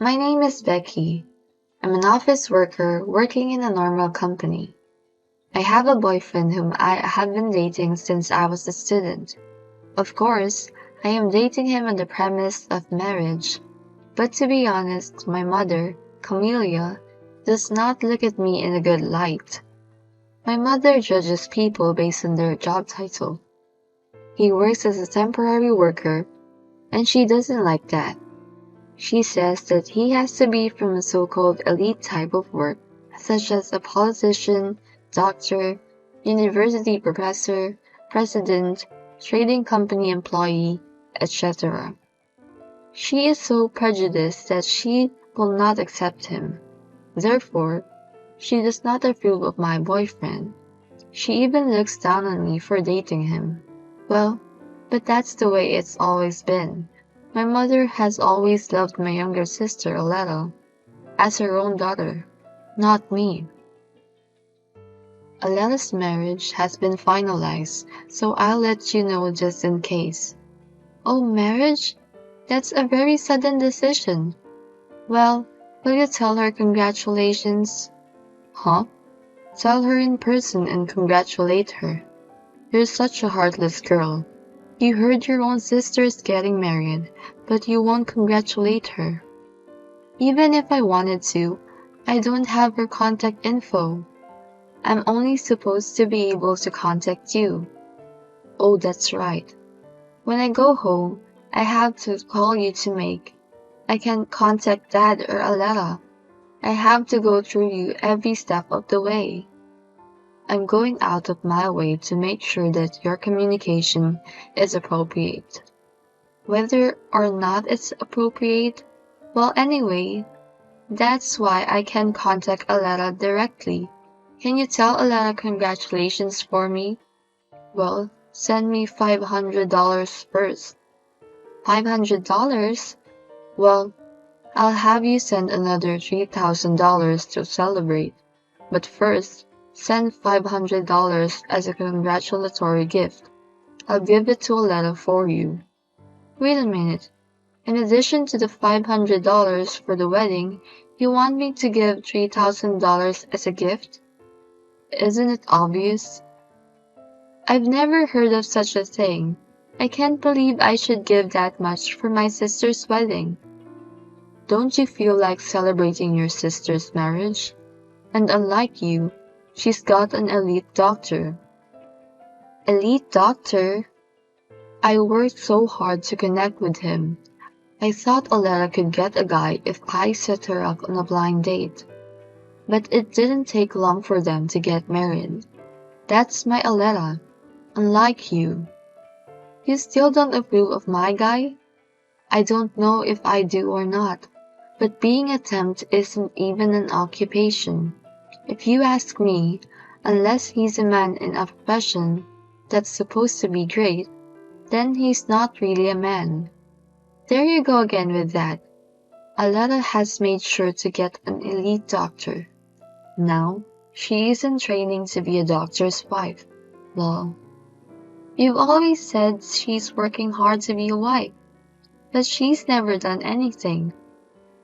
My name is Becky. I'm an office worker working in a normal company. I have a boyfriend whom I have been dating since I was a student. Of course, I am dating him on the premise of marriage. But to be honest, my mother, Camelia, does not look at me in a good light. My mother judges people based on their job title. He works as a temporary worker, and she doesn't like that. She says that he has to be from a so-called elite type of work, such as a politician, doctor, university professor, president, trading company employee, etc. She is so prejudiced that she will not accept him. Therefore, she does not approve of my boyfriend. She even looks down on me for dating him. Well, but that's the way it's always been. My mother has always loved my younger sister a little, as her own daughter, not me. Alela's marriage has been finalized, so I'll let you know just in case. Oh, marriage? That's a very sudden decision. Well, will you tell her congratulations? Huh? Tell her in person and congratulate her. You're such a heartless girl. You heard your own sister's getting married, but you won't congratulate her. Even if I wanted to, I don't have her contact info. I'm only supposed to be able to contact you. Oh, that's right. When I go home, I have to call you to make. I can't contact Dad or Alera. I have to go through you every step of the way. I'm going out of my way to make sure that your communication is appropriate. Whether or not it's appropriate, well anyway, that's why I can contact Alera directly. Can you tell Alera congratulations for me? Well, send me $500 first. $500? Well, I'll have you send another $3,000 to celebrate. But first, send $500 as a congratulatory gift. I'll give it to Alera for you. Wait a minute. In addition to the $500 for the wedding, you want me to give $3,000 as a gift? Isn't it obvious? I've never heard of such a thing. I can't believe I should give that much for my sister's wedding. Don't you feel like celebrating your sister's marriage? And unlike you, she's got an elite doctor. Elite doctor? I worked so hard to connect with him. I thought Alera could get a guy if I set her up on a blind date. But it didn't take long for them to get married. That's my Alera, unlike you. You still don't approve of my guy? I don't know if I do or not, but being a temp isn't even an occupation. If you ask me, unless he's a man in a profession that's supposed to be great, then he's not really a man. There you go again with that. Alera has made sure to get an elite doctor. Now, she is in training to be a doctor's wife. Well, you've always said she's working hard to be a wife, but she's never done anything.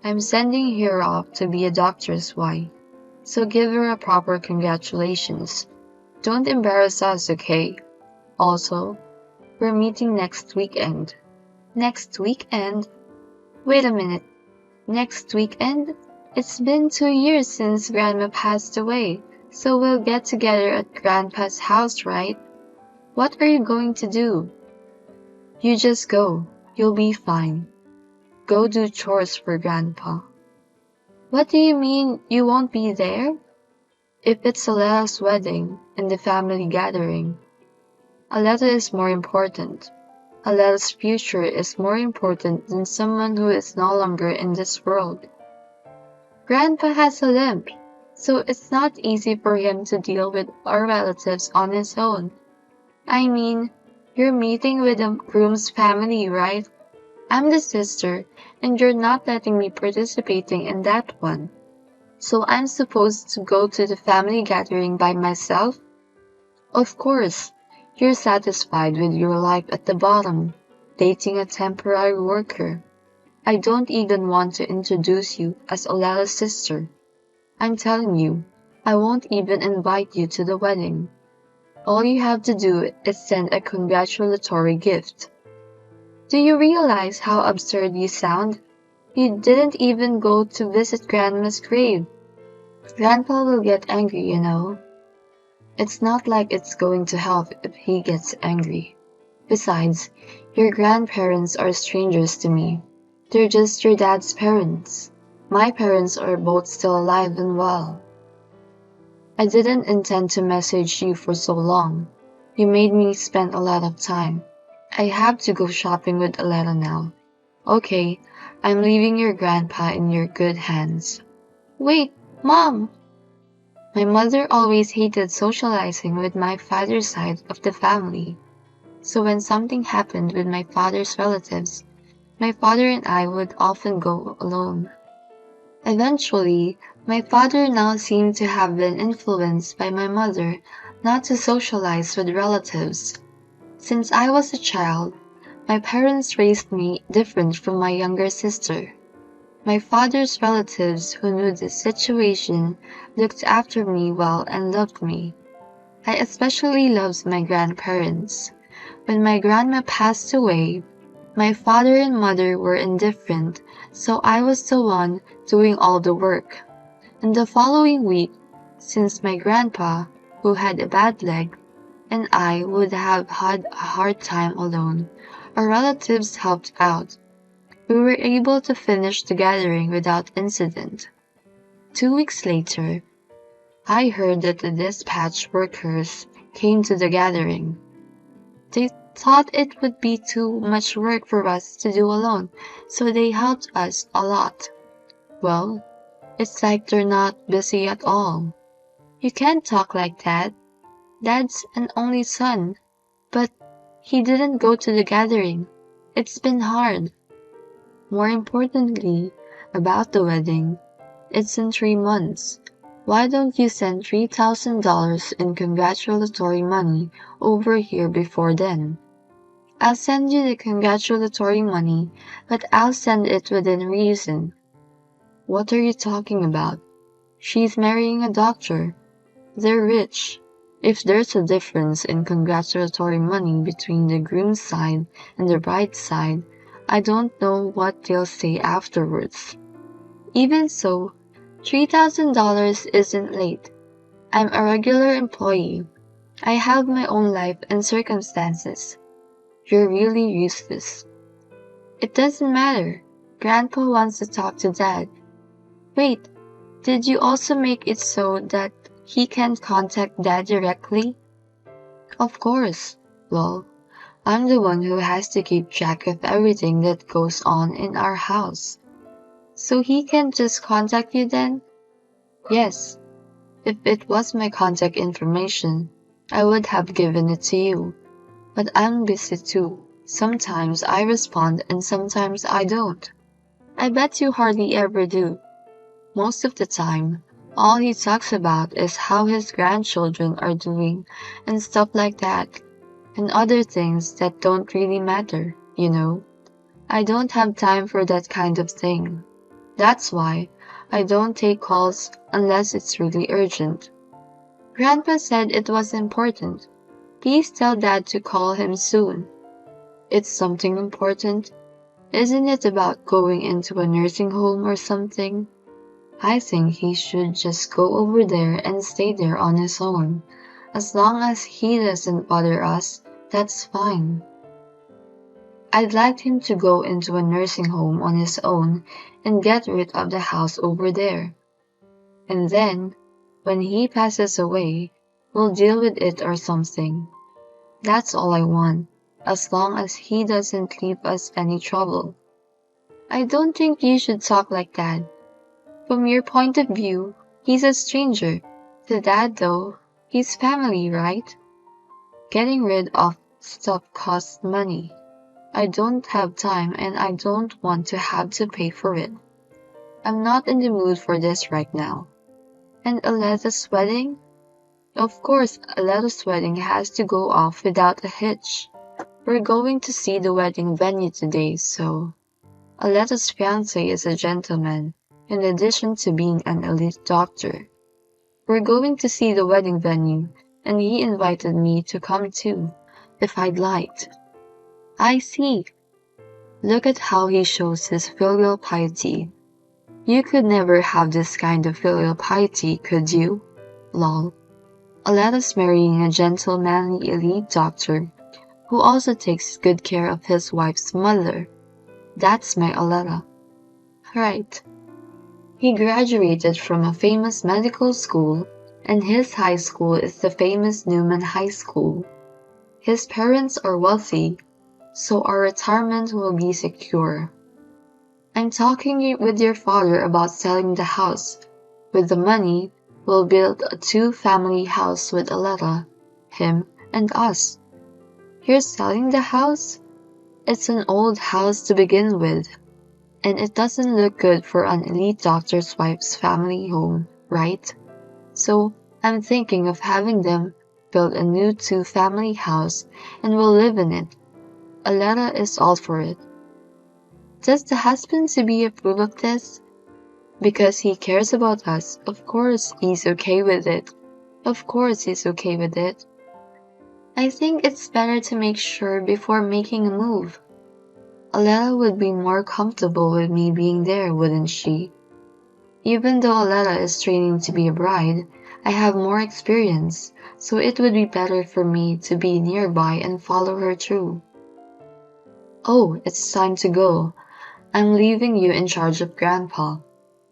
I'm sending her off to be a doctor's wife, so give her a proper congratulations. Don't embarrass us, okay? Also, we're meeting next weekend. Next weekend? Wait a minute. Next weekend? It's been 2 years since Grandma passed away, so we'll get together at Grandpa's house, right? What are you going to do? You just go. You'll be fine. Go do chores for Grandpa. What do you mean you won't be there? If it's Alela's wedding and the family gathering, Alela is more important. Alela's future is more important than someone who is no longer in this world. Grandpa has a limp, so it's not easy for him to deal with our relatives on his own. I mean, you're meeting with the groom's family, right? I'm the sister, and you're not letting me participating in that one. So I'm supposed to go to the family gathering by myself? Of course, you're satisfied with your life at the bottom, dating a temporary worker. I don't even want to introduce you as Olela's sister. I'm telling you, I won't even invite you to the wedding. All you have to do is send a congratulatory gift. Do you realize how absurd you sound? You didn't even go to visit Grandma's grave. Grandpa will get angry, you know. It's not like it's going to help if he gets angry. Besides, your grandparents are strangers to me. They're just your dad's parents. My parents are both still alive and well. I didn't intend to message you for so long. You made me spend a lot of time. I have to go shopping with Aletta now. Okay, I'm leaving your grandpa in your good hands. Wait, Mom! My mother always hated socializing with my father's side of the family. So when something happened with my father's relatives, my father and I would often go alone. Eventually, my father now seemed to have been influenced by my mother not to socialize with relatives. Since I was a child, my parents raised me different from my younger sister. My father's relatives who knew the situation looked after me well and loved me. I especially loved my grandparents. When my grandma passed away, my father and mother were indifferent, so I was the one doing all the work. And the following week, since my grandpa, who had a bad leg, and I would have had a hard time alone, our relatives helped out. We were able to finish the gathering without incident. 2 weeks later, I heard that the dispatch workers came to the gathering. They thought it would be too much work for us to do alone, so they helped us a lot. Well, it's like they're not busy at all. You can't talk like that. Dad's an only son, but he didn't go to the gathering. It's been hard. More importantly, about the wedding, it's in 3 months. Why don't you send $3,000 in congratulatory money over here before then? I'll send you the congratulatory money, but I'll send it within reason. What are you talking about? She's marrying a doctor. They're rich. If there's a difference in congratulatory money between the groom's side and the bride's side, I don't know what they'll say afterwards. Even so, $3,000 isn't late. I'm a regular employee. I have my own life and circumstances. You're really useless. It doesn't matter. Grandpa wants to talk to Dad. Wait, did you also make it so that he can contact Dad directly? Of course. Well, I'm the one who has to keep track of everything that goes on in our house. So he can just contact you then? Yes. If it was my contact information, I would have given it to you. But I'm busy too. Sometimes I respond and sometimes I don't. I bet you hardly ever do. Most of the time, all he talks about is how his grandchildren are doing and stuff like that, and other things that don't really matter, you know. I don't have time for that kind of thing. That's why I don't take calls unless it's really urgent. Grandpa said it was important. Please tell Dad to call him soon. It's something important. Isn't it about going into a nursing home or something? I think he should just go over there and stay there on his own. As long as he doesn't bother us, that's fine. I'd like him to go into a nursing home on his own and get rid of the house over there. And then, when he passes away, we'll deal with it or something. That's all I want, as long as he doesn't leave us any trouble. I don't think you should talk like that. From your point of view, he's a stranger. To Dad, though, he's family, right? Getting rid of stuff costs money. I don't have time and I don't want to have to pay for it. I'm not in the mood for this right now. And Aletta's wedding? Of course, Aletta's wedding has to go off without a hitch. We're going to see the wedding venue today, so... Aletta's fiancé is a gentleman, in addition to being an elite doctor. We're going to see the wedding venue, and he invited me to come too, if I'd liked. I see. Look at how he shows his filial piety. You could never have this kind of filial piety, could you? Lol. Aletta's marrying a gentlemanly elite doctor who also takes good care of his wife's mother. That's my Aletta. Right. He graduated from a famous medical school, and his high school is the famous Newman High School. His parents are wealthy, so our retirement will be secure. I'm talking with your father about selling the house. With the money, we'll build a two-family house with Aletta, him, and us. You're selling the house? It's an old house to begin with, and it doesn't look good for an elite doctor's wife's family home, right? So I'm thinking of having them build a new two-family house and we'll live in it. Aletta is all for it. Does the husband-to-be approve of this? Because he cares about us, of course he's okay with it. Of course he's okay with it. I think it's better to make sure before making a move. Aletta would be more comfortable with me being there, wouldn't she? Even though Aletta is training to be a bride, I have more experience, so it would be better for me to be nearby and follow her through. Oh, it's time to go. I'm leaving you in charge of Grandpa.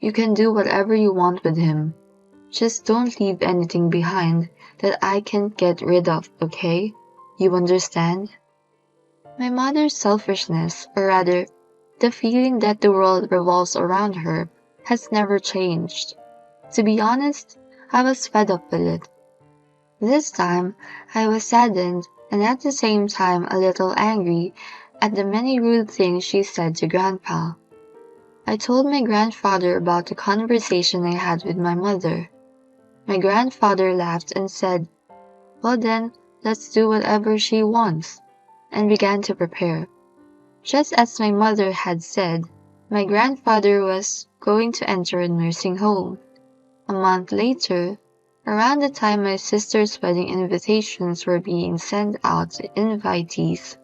You can do whatever you want with him. Just don't leave anything behind that I can't get rid of, okay? You understand? My mother's selfishness, or rather, the feeling that the world revolves around her, has never changed. To be honest, I was fed up with it. This time, I was saddened and at the same time a little angry at the many rude things she said to Grandpa. I told my grandfather about the conversation I had with my mother. My grandfather laughed and said, "Well then, let's do whatever she wants," and began to prepare. Just as my mother had said, my grandfather was going to enter a nursing home. A month later, around the time my sister's wedding invitations were being sent out to invitees.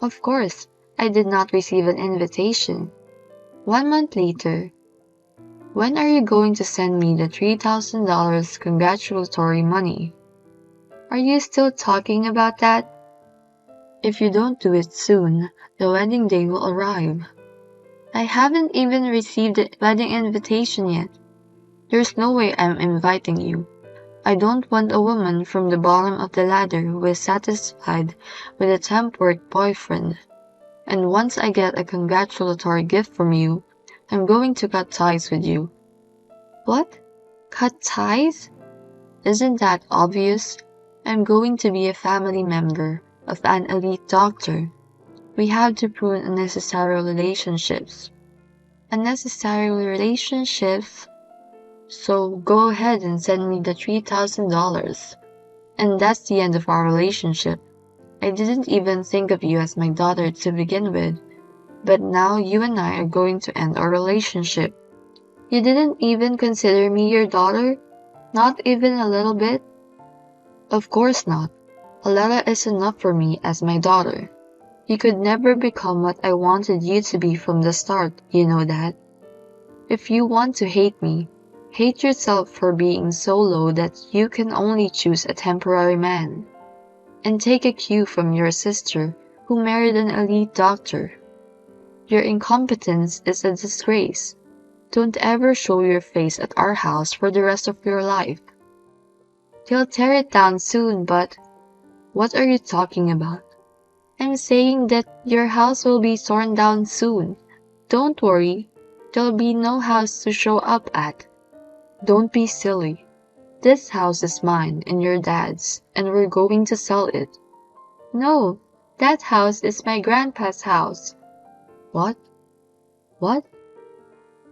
Of course, I did not receive an invitation. 1 month later, when are you going to send me the $3,000 congratulatory money? Are you still talking about that? If you don't do it soon, the wedding day will arrive. I haven't even received the wedding invitation yet. There's no way I'm inviting you. I don't want a woman from the bottom of the ladder who is satisfied with a temp work boyfriend. And once I get a congratulatory gift from you, I'm going to cut ties with you. What? Cut ties? Isn't that obvious? I'm going to be a family member of an elite doctor. We have to prune unnecessary relationships. Unnecessary relationships? So go ahead and send me the $3,000. And that's the end of our relationship. I didn't even think of you as my daughter to begin with. But now you and I are going to end our relationship. You didn't even consider me your daughter? Not even a little bit? Of course not. Aletta is enough for me as my daughter. You could never become what I wanted you to be from the start, you know that. If you want to hate me, hate yourself for being so low that you can only choose a temporary man. And take a cue from your sister, who married an elite doctor. Your incompetence is a disgrace. Don't ever show your face at our house for the rest of your life. They'll tear it down soon, but... What are you talking about? I'm saying that your house will be torn down soon. Don't worry, there'll be no house to show up at. Don't be silly. This house is mine and your dad's, and we're going to sell it. No, that house is my grandpa's house. What? What?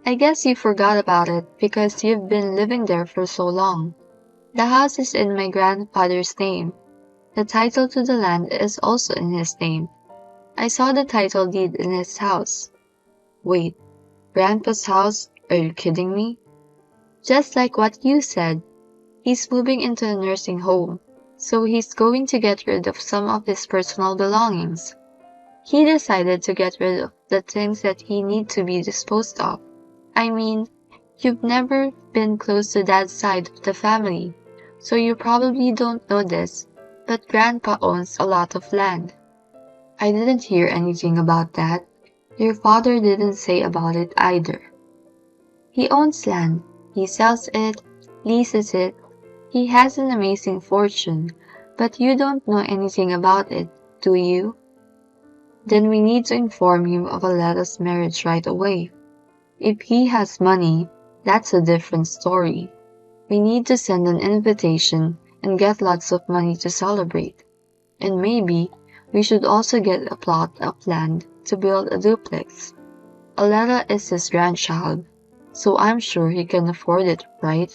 I guess you forgot about it because you've been living there for so long. The house is in my grandfather's name. The title to the land is also in his name. I saw the title deed in his house. Wait, Grandpa's house? Are you kidding me? Just like what you said, he's moving into a nursing home, so he's going to get rid of some of his personal belongings. He decided to get rid of the things that he need to be disposed of. I mean, you've never been close to Dad's side of the family, so you probably don't know this, but Grandpa owns a lot of land. I didn't hear anything about that. Your father didn't say about it either. He owns land. He sells it, leases it. He has an amazing fortune, but you don't know anything about it, do you? Then we need to inform him of Aletta's marriage right away. If he has money, that's a different story. We need to send an invitation and get lots of money to celebrate. And maybe we should also get a plot of land to build a duplex. Aletta is his grandchild, so I'm sure he can afford it, right?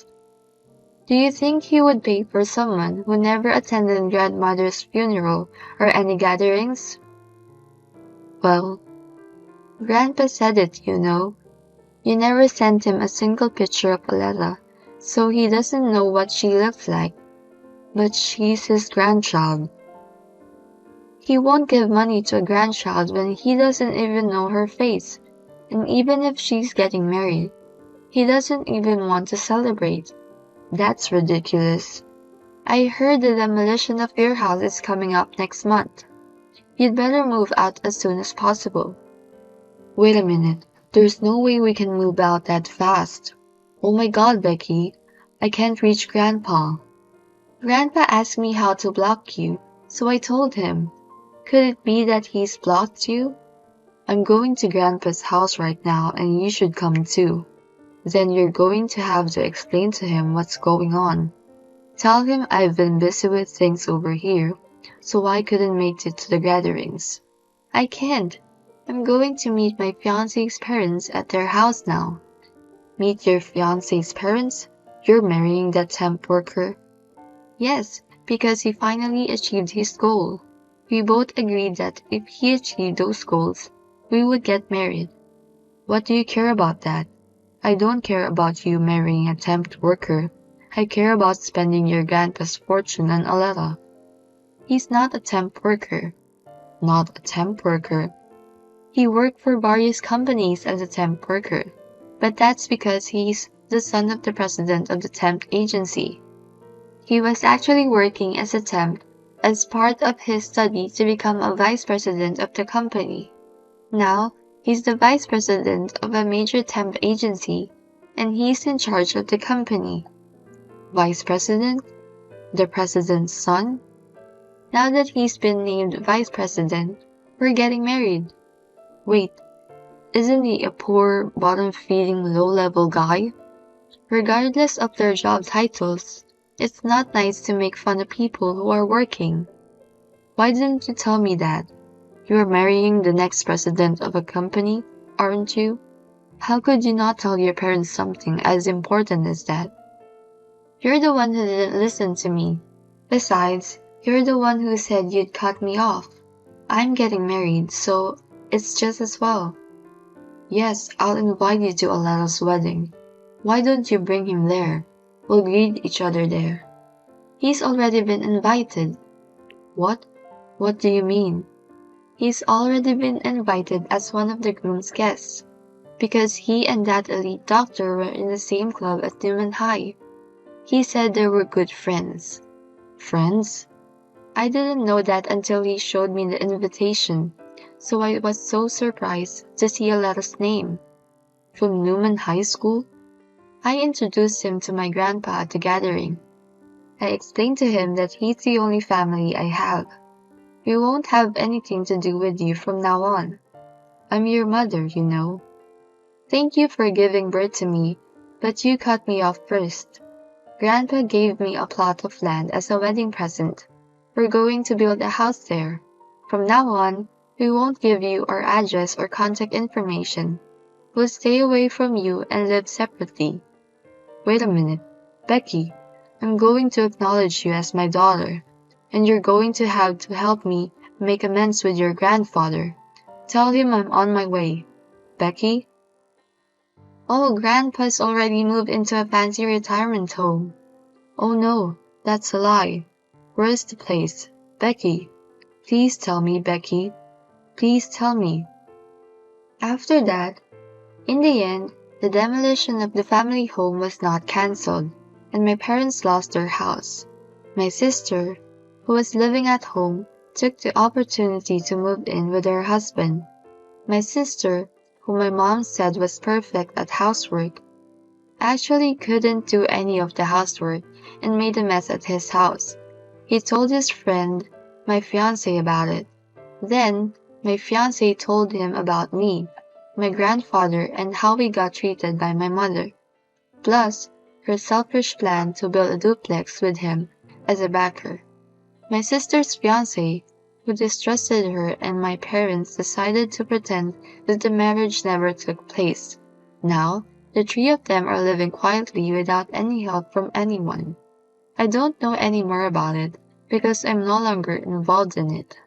Do you think he would pay for someone who never attended grandmother's funeral or any gatherings? Well, Grandpa said it, you know. You never sent him a single picture of Aletta, so he doesn't know what she looks like. But she's his grandchild. He won't give money to a grandchild when he doesn't even know her face. And even if she's getting married, he doesn't even want to celebrate. That's ridiculous. I heard the demolition of your house is coming up next month. You'd better move out as soon as possible. Wait a minute. There's no way we can move out that fast. Oh my God, Becky. I can't reach Grandpa. Grandpa asked me how to block you, so I told him. Could it be that he's blocked you? I'm going to Grandpa's house right now and you should come too. Then you're going to have to explain to him what's going on. Tell him I've been busy with things over here, so I couldn't make it to the gatherings. I can't. I'm going to meet my fiancé's parents at their house now. Meet your fiancé's parents? You're marrying that temp worker? Yes, because he finally achieved his goal. We both agreed that if he achieved those goals, we would get married. What do you care about that? I don't care about you marrying a temp worker. I care about spending your grandpa's fortune on Aletta. He's not a temp worker. Not a temp worker. He worked for various companies as a temp worker, but that's because he's the son of the president of the temp agency. He was actually working as a temp as part of his study to become a vice president of the company. Now, he's the vice president of a major temp agency, and he's in charge of the company. Vice president? The president's son? Now that he's been named vice president, we're getting married. Wait, isn't he a poor, bottom-feeding, low-level guy? Regardless of their job titles, it's not nice to make fun of people who are working. Why didn't you tell me that? You're marrying the next president of a company, aren't you? How could you not tell your parents something as important as that? You're the one who didn't listen to me. Besides, you're the one who said you'd cut me off. I'm getting married, so it's just as well. Yes, I'll invite you to Aletta's wedding. Why don't you bring him there? We'll greet each other there. He's already been invited. What? What do you mean? He's already been invited as one of the groom's guests, because he and that elite doctor were in the same club at Newman High. He said they were good friends. Friends? I didn't know that until he showed me the invitation, so I was so surprised to see Aletta's name. From Newman High School? I introduced him to my grandpa at the gathering. I explained to him that he's the only family I have. We won't have anything to do with you from now on. I'm your mother, you know. Thank you for giving birth to me, but you cut me off first. Grandpa gave me a plot of land as a wedding present. We're going to build a house there. From now on, we won't give you our address or contact information. We'll stay away from you and live separately. Wait a minute, Becky, I'm going to acknowledge you as my daughter, and you're going to have to help me make amends with your grandfather. Tell him I'm on my way. Becky? Oh, Grandpa's already moved into a fancy retirement home. Oh no, that's a lie. Where's the place? Becky. Please tell me, Becky. Please tell me. After that, in the end, the demolition of the family home was not cancelled, and my parents lost their house. My sister, who was living at home, took the opportunity to move in with her husband. My sister, who my mom said was perfect at housework, actually couldn't do any of the housework and made a mess at his house. He told his friend, my fiancé, about it. Then, my fiancé told him about me, my grandfather, and how we got treated by my mother. Plus, her selfish plan to build a duplex with him as a backer. My sister's fiancé, who distrusted her, and my parents decided to pretend that the marriage never took place. Now, the three of them are living quietly without any help from anyone. I don't know any more about it because I'm no longer involved in it.